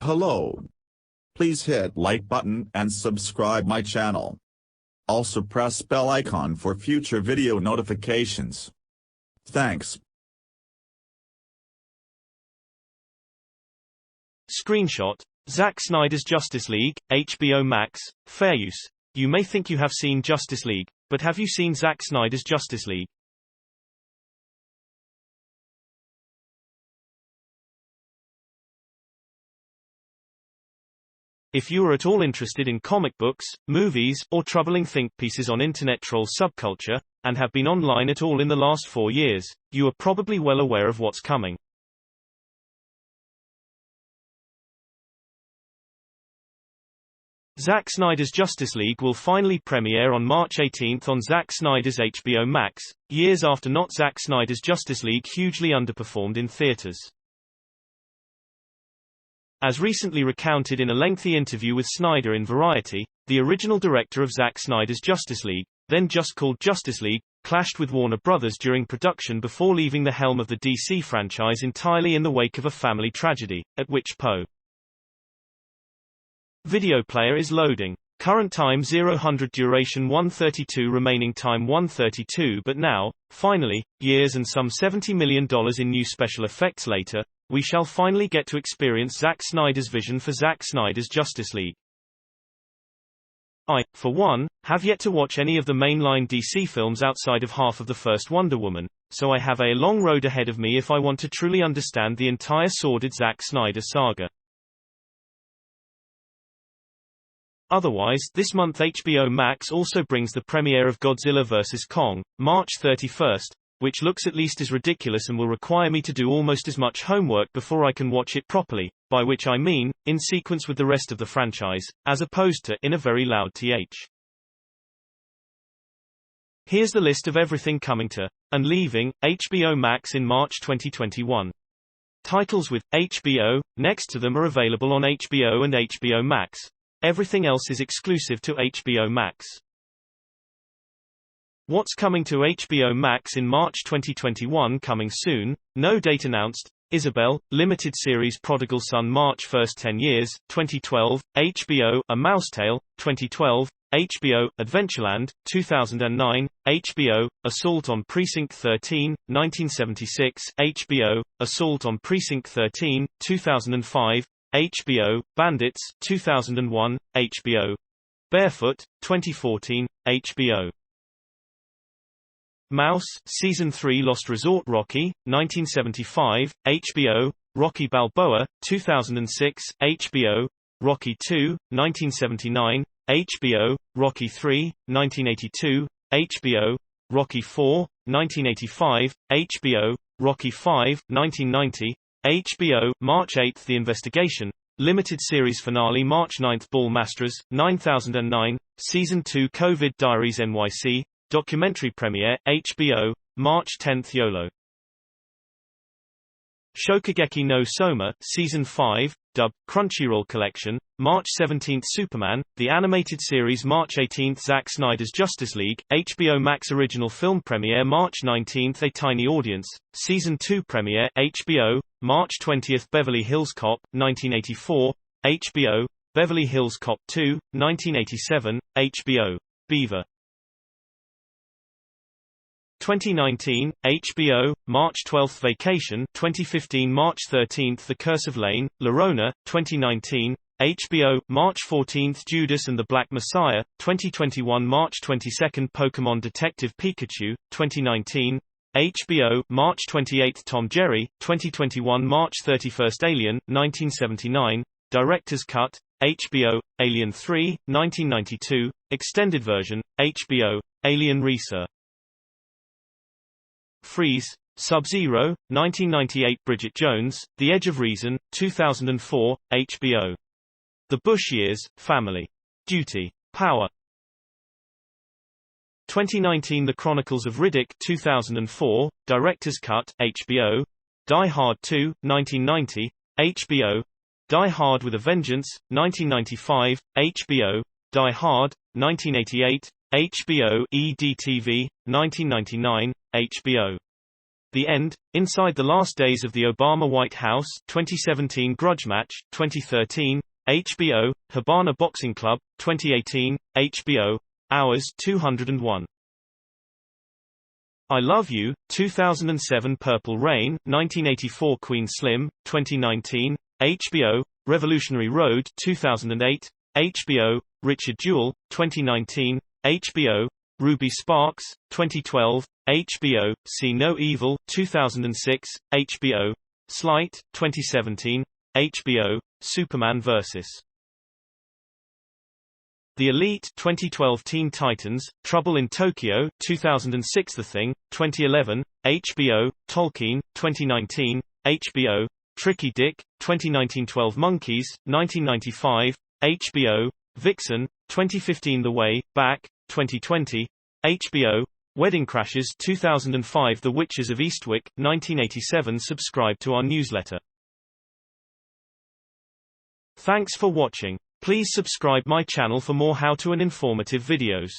Hello. Please hit like button and subscribe my channel. Also press bell icon for future video notifications. Thanks. Screenshot. Zack Snyder's Justice League, HBO Max, fair use. You may think you have seen Justice League, but have you seen Zack Snyder's Justice League? If you are at all interested in comic books, movies, or troubling think pieces on internet troll subculture, and have been online at all in the last 4 years, you are probably well aware of what's coming. Zack Snyder's Justice League will finally premiere on March 18 on Zack Snyder's HBO Max, years after not Zack Snyder's Justice League hugely underperformed in theaters. As recently recounted in a lengthy interview with Snyder in Variety, the original director of Zack Snyder's Justice League, then just called Justice League, clashed with Warner Brothers during production before leaving the helm of the DC franchise entirely in the wake of a family tragedy, at which Po. Video player is loading. Current time 0-100 duration 132 remaining time 132 but now, finally, years and some $70 million in new special effects later, we shall finally get to experience Zack Snyder's vision for Zack Snyder's Justice League. I, for one, have yet to watch any of the mainline DC films outside of half of the first Wonder Woman, so I have a long road ahead of me if I want to truly understand the entire sordid Zack Snyder saga. Otherwise, this month HBO Max also brings the premiere of Godzilla vs. Kong, March 31, which looks at least as ridiculous and will require me to do almost as much homework before I can watch it properly, by which I mean, in sequence with the rest of the franchise, as opposed to in a very loud th. Here's the list of everything coming to, and leaving, HBO Max in March 2021. Titles with HBO next to them are available on HBO and HBO Max. Everything else is exclusive to HBO Max. What's coming to HBO Max in March 2021? Coming soon, no date announced. Isabel, limited series Prodigal Son March 1, 10 years, 2012, HBO, A Mouse Tale, 2012, HBO, Adventureland, 2009, HBO, Assault on Precinct 13, 1976, HBO, Assault on Precinct 13, 2005, HBO, Bandits, 2001, HBO, Barefoot, 2014, HBO. Mouse, Season 3 Lost Resort Rocky, 1975, HBO, Rocky Balboa, 2006, HBO, Rocky 2, 1979, HBO, Rocky 3, 1982, HBO, Rocky 4, 1985, HBO, Rocky 5, 1990, HBO, March 8 The Investigation, limited series finale March 9 Ball Masters, 9009, Season 2 COVID Diaries NYC, documentary premiere, HBO, March 10 YOLO. Shokugeki no Soma, Season 5, dubbed, Crunchyroll Collection, March 17 Superman, the animated series March 18 Zack Snyder's Justice League, HBO Max original film premiere March 19 A Tiny Audience, Season 2 premiere, HBO, March 20 Beverly Hills Cop, 1984, HBO, Beverly Hills Cop 2, 1987, HBO, Beaver. 2019, HBO, March 12 Vacation, 2015 March 13 The Curse of Lane, Llorona, 2019, HBO, March 14 Judas and the Black Messiah, 2021 March 22 Pokémon Detective Pikachu, 2019, HBO, March 28 Tom Jerry, 2021 March 31 Alien, 1979, Director's Cut, HBO, Alien 3, 1992, Extended Version, HBO, Alien Research. Freeze, Sub-Zero, 1998 Bridget Jones, The Edge of Reason, 2004, HBO. The Bush Years, Family. Duty. Power. 2019 The Chronicles of Riddick, 2004, Director's Cut, HBO. Die Hard 2, 1990, HBO. Die Hard with a Vengeance, 1995, HBO. Die Hard, 1988, HBO. EDTV, 1999, HBO. The End, Inside the Last Days of the Obama White House, 2017. Grudge Match, 2013, HBO, Habana Boxing Club, 2018, HBO, Hours 201. I Love You, 2007. Purple Rain, 1984. Queen Slim, 2019, HBO, Revolutionary Road, 2008, HBO, Richard Jewell, 2019, HBO, Ruby Sparks, 2012, HBO, See No Evil, 2006, HBO, Slight, 2017, HBO, Superman vs. The Elite, 2012. Teen Titans, Trouble in Tokyo, 2006. The Thing, 2011, HBO, Tolkien, 2019, HBO, Tricky Dick, 2019. 12 Monkeys, 1995, HBO, Vixen, 2015. The Way Back, 2020, HBO, Wedding Crashers, 2005. The Witches of Eastwick, 1987. Subscribe to our newsletter. Thanks for watching. Please subscribe my channel for more how-to and informative videos.